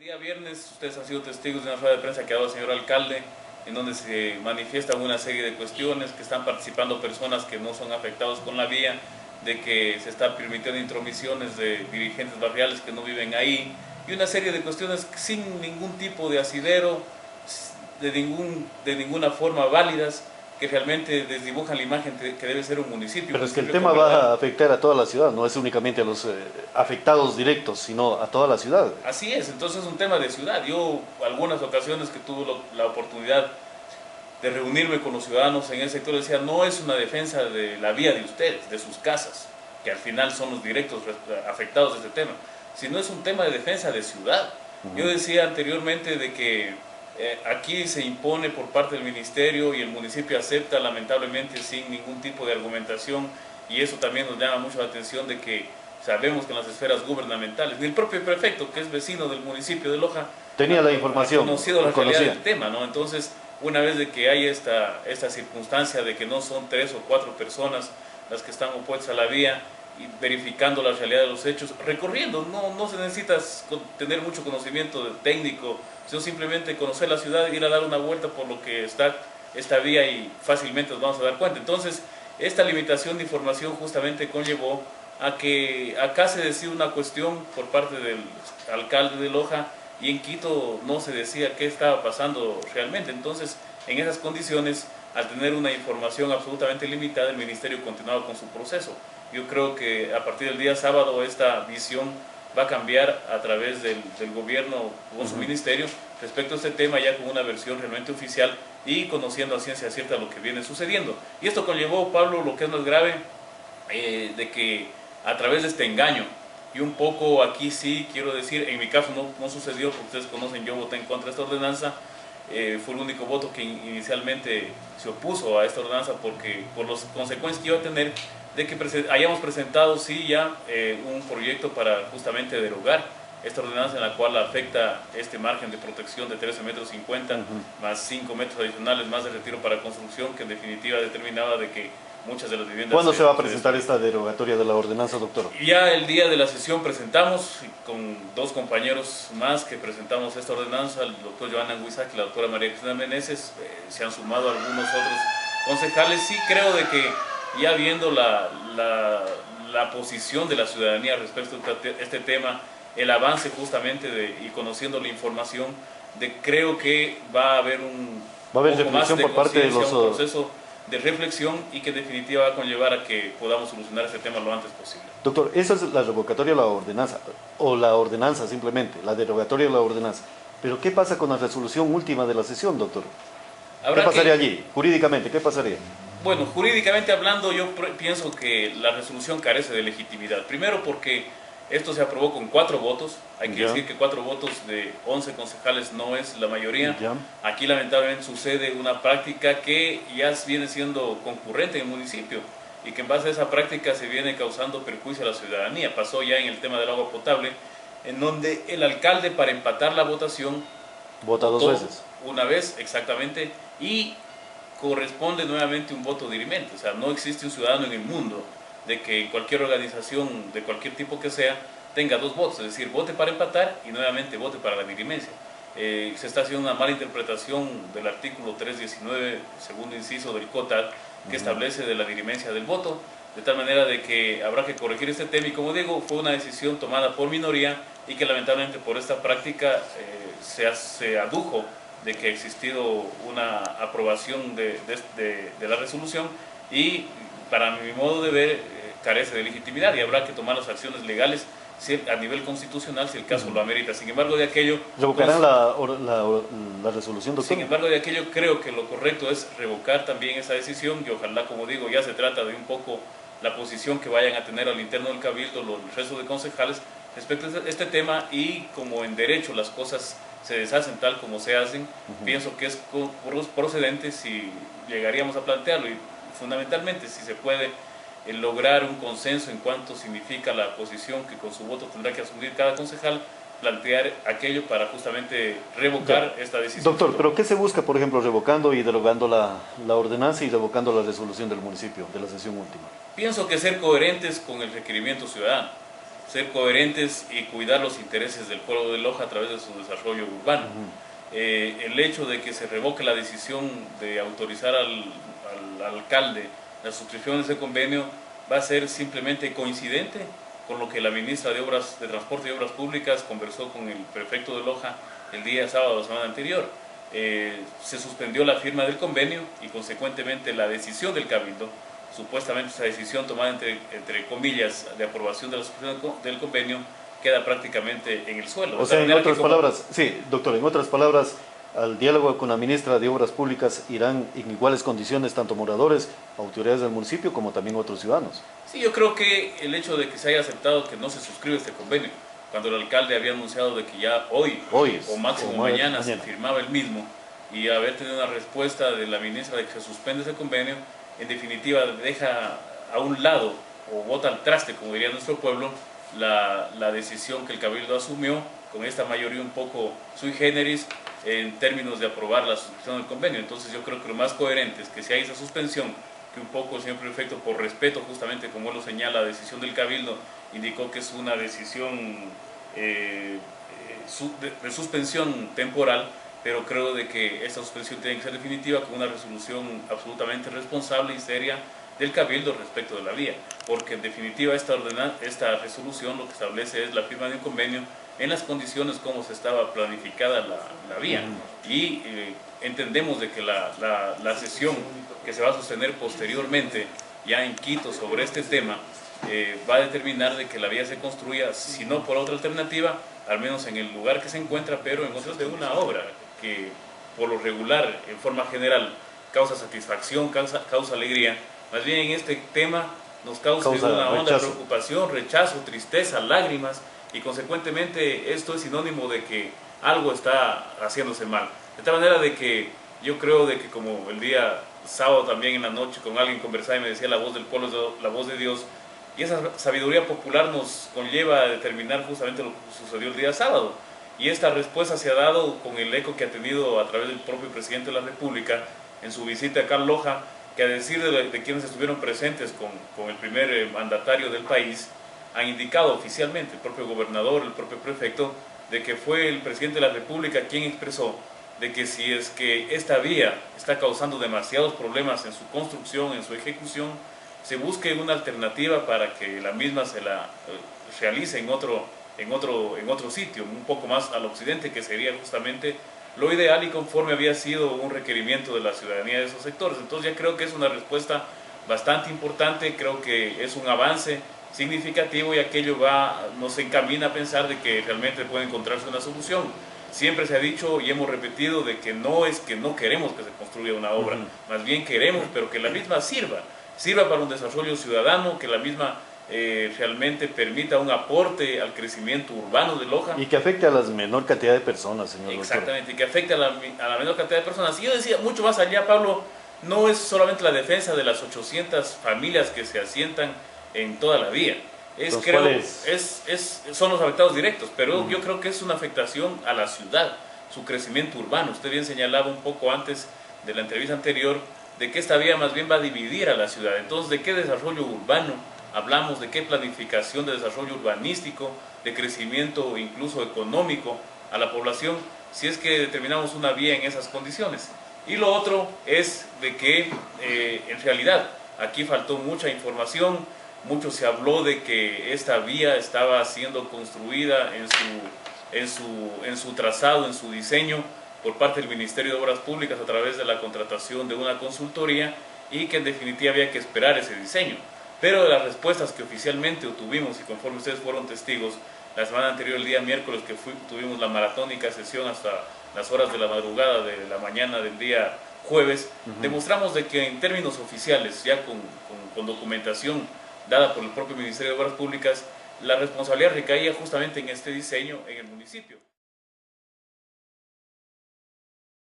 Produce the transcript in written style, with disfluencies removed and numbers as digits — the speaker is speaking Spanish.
El día viernes ustedes han sido testigos de una rueda de prensa que ha dado el señor alcalde, en donde se manifiestan una serie de cuestiones, que están participando personas que no son afectados con la vía, de que se están permitiendo intromisiones de dirigentes barriales que no viven ahí, y una serie de cuestiones sin ningún tipo de asidero, de ninguna forma válidas, que realmente desdibujan la imagen que debe ser un municipio. Pero es que el tema va a afectar a toda la ciudad, no es únicamente a los afectados directos, sino a toda la ciudad. Así es, entonces es un tema de ciudad. Yo, algunas ocasiones que tuve la oportunidad de reunirme con los ciudadanos en el sector, decía, no es una defensa de la vía de ustedes, de sus casas, que al final son los directos afectados de este tema, sino es un tema de defensa de ciudad. Yo decía anteriormente de que aquí se impone por parte del ministerio y el municipio acepta lamentablemente sin ningún tipo de argumentación, y eso también nos llama mucho la atención de que sabemos que en las esferas gubernamentales, ni el propio prefecto, que es vecino del municipio de Loja, tenía la información, ha conocido la realidad del tema, ¿no? Entonces, una vez de que hay esta circunstancia de que no son 3 o 4 personas las que están opuestas a la vía, y verificando la realidad de los hechos, recorriendo, no se necesita tener mucho conocimiento técnico, sino simplemente conocer la ciudad, ir a dar una vuelta por lo que está esta vía y fácilmente nos vamos a dar cuenta. Entonces, esta limitación de información justamente conllevó a que acá se decía una cuestión por parte del alcalde de Loja y en Quito no se decía qué estaba pasando realmente. Entonces, en esas condiciones, al tener una información absolutamente limitada, el ministerio continuaba con su proceso. Yo creo que a partir del día sábado esta visión va a cambiar a través del gobierno con su ministerio respecto a este tema, ya con una versión realmente oficial y conociendo a ciencia cierta lo que viene sucediendo. Y esto conllevó, Pablo, lo que es más grave, de que a través de este engaño, y un poco aquí sí quiero decir, en mi caso no sucedió, porque ustedes conocen, yo voté en contra de esta ordenanza, fue el único voto que inicialmente se opuso a esta ordenanza porque por las consecuencias que iba a tener de que hayamos presentado sí ya un proyecto para justamente derogar esta ordenanza, en la cual afecta este margen de protección de 13,50 metros, más 5 metros adicionales más de retiro para construcción, que en definitiva determinaba de que muchas de las viviendas... ¿Cuándo se va a presentar esta derogatoria de la ordenanza, doctor? Ya el día de la sesión presentamos, con 2 compañeros más que presentamos esta ordenanza, el doctor Joana Huizac y la doctora María Cristina Meneses, se han sumado algunos otros concejales. Sí creo de que ya viendo la posición de la ciudadanía respecto a este tema, el avance justamente y conociendo la información, creo que va a haber un reflexión por parte de los... un proceso de reflexión y que en definitiva va a conllevar a que podamos solucionar este tema lo antes posible. Doctor, esa es la revocatoria de la ordenanza, o la ordenanza simplemente, la derogatoria de la ordenanza. Pero ¿qué pasa con la resolución última de la sesión, doctor? ¿Qué pasaría allí? Jurídicamente, ¿qué pasaría? Bueno, jurídicamente hablando, yo pienso que la resolución carece de legitimidad. Primero porque esto se aprobó con 4 votos. Hay que decir que 4 votos de 11 concejales no es la mayoría. Aquí lamentablemente sucede una práctica que ya viene siendo concurrente en el municipio y que en base a esa práctica se viene causando perjuicio a la ciudadanía. Pasó ya en el tema del agua potable, en donde el alcalde, para empatar la votación, vota 2 veces. Una vez, exactamente, y corresponde nuevamente un voto dirimente. O sea, no existe un ciudadano en el mundo de que en cualquier organización, de cualquier tipo que sea, tenga 2 votos, es decir, vote para empatar y nuevamente vote para la dirimencia. Se está haciendo una mala interpretación del artículo 319, segundo inciso del COTAD, que establece de la dirimencia del voto, de tal manera de que habrá que corregir este tema, y como digo, fue una decisión tomada por minoría y que lamentablemente por esta práctica se adujo de que ha existido una aprobación de la resolución, y para mi modo de ver carece de legitimidad y habrá que tomar las acciones legales a nivel constitucional si el caso lo amerita. Sin embargo, de aquello... ¿Revocarán la resolución, doctor? Sin embargo, de aquello creo que lo correcto es revocar también esa decisión, y ojalá, como digo, ya se trata de un poco la posición que vayan a tener al interno del cabildo los restos de concejales respecto a este tema, y como en derecho las cosas se deshacen tal como se hacen, pienso que es procedente si llegaríamos a plantearlo, y fundamentalmente si se puede lograr un consenso en cuanto significa la posición que con su voto tendrá que asumir cada concejal, plantear aquello para justamente revocar esta decisión. Doctor, ¿pero qué se busca, por ejemplo, revocando y derogando la ordenanza y revocando la resolución del municipio de la sesión última? Pienso que ser coherentes con el requerimiento ciudadano. ser coherentes y cuidar los intereses del pueblo de Loja a través de su desarrollo urbano. El hecho de que se revoque la decisión de autorizar al alcalde la suscripción de ese convenio va a ser simplemente coincidente con lo que la ministra de Transporte y Obras Públicas conversó con el prefecto de Loja el día sábado de la semana anterior. Se suspendió la firma del convenio y consecuentemente la decisión del Cabildo, supuestamente esa decisión tomada entre comillas de aprobación de la suscripción del convenio, queda prácticamente en el suelo. O sea, en otras palabras, sí, doctor, en otras palabras, al diálogo con la ministra de Obras Públicas irán en iguales condiciones tanto moradores, autoridades del municipio, como también otros ciudadanos. Sí, yo creo que el hecho de que se haya aceptado que no se suscribe este convenio, cuando el alcalde había anunciado de que ya hoy o máximo mañana se firmaba el mismo, y haber tenido una respuesta de la ministra de que se suspende ese convenio, en definitiva deja a un lado, o bota al traste, como diría nuestro pueblo, la decisión que el Cabildo asumió con esta mayoría un poco sui generis en términos de aprobar la suscripción del convenio. Entonces yo creo que lo más coherente es que si hay esa suspensión, que un poco el señor prefecto, por respeto justamente como él lo señala, la decisión del Cabildo indicó que es una decisión de suspensión temporal, pero creo de que esta suspensión tiene que ser definitiva con una resolución absolutamente responsable y seria del Cabildo respecto de la vía, porque en definitiva esta resolución lo que establece es la firma de un convenio en las condiciones como se estaba planificada la vía, y entendemos de que la sesión que se va a sostener posteriormente ya en Quito sobre este tema va a determinar de que la vía se construya, si no por otra alternativa, al menos en el lugar que se encuentra, pero en otros de una obra que por lo regular, en forma general, causa satisfacción, causa alegría. Más bien en este tema nos causa una honda preocupación, rechazo, tristeza, lágrimas, y consecuentemente esto es sinónimo de que algo está haciéndose mal. De tal manera de que yo creo de que, como el día sábado también en la noche con alguien conversaba y me decía, la voz del pueblo es la voz de Dios, y esa sabiduría popular nos conlleva a determinar justamente lo que sucedió el día sábado. Y esta respuesta se ha dado con el eco que ha tenido a través del propio presidente de la República en su visita acá a Loja, que a decir de quienes estuvieron presentes con el primer mandatario del país, han indicado oficialmente, el propio gobernador, el propio prefecto, de que fue el presidente de la República quien expresó de que si es que esta vía está causando demasiados problemas en su construcción, en su ejecución, se busque una alternativa para que la misma se la realice en otro sitio, un poco más al occidente, que sería justamente lo ideal y conforme había sido un requerimiento de la ciudadanía de esos sectores. Entonces ya creo que es una respuesta bastante importante, creo que es un avance significativo, y aquello nos encamina a pensar de que realmente puede encontrarse una solución. Siempre se ha dicho y hemos repetido de que no es que no queremos que se construya una obra, más bien queremos, pero que la misma sirva para un desarrollo ciudadano, que la misma realmente permita un aporte al crecimiento urbano de Loja. Y que afecte a la menor cantidad de personas, señor doctor. Exactamente, y que afecte a la menor cantidad de personas. Y yo decía, mucho más allá, Pablo, no es solamente la defensa de las 800 familias que se asientan en toda la vía. Son los afectados directos, pero yo creo que es una afectación a la ciudad, su crecimiento urbano. Usted bien señalaba un poco antes de la entrevista anterior de que esta vía más bien va a dividir a la ciudad. Entonces, ¿de qué desarrollo urbano hablamos? ¿De qué planificación de desarrollo urbanístico, de crecimiento incluso económico a la población, si es que determinamos una vía en esas condiciones? Y lo otro es de que en realidad aquí faltó mucha información. Mucho se habló de que esta vía estaba siendo construida en su trazado, en su diseño, por parte del Ministerio de Obras Públicas a través de la contratación de una consultoría, y que en definitiva había que esperar ese diseño. Pero de las respuestas que oficialmente obtuvimos, y conforme ustedes fueron testigos, la semana anterior, el día miércoles, que tuvimos la maratónica sesión hasta las horas de la madrugada de la mañana del día jueves, demostramos de que en términos oficiales, ya con documentación dada por el propio Ministerio de Obras Públicas, la responsabilidad recaía justamente en este diseño en el municipio.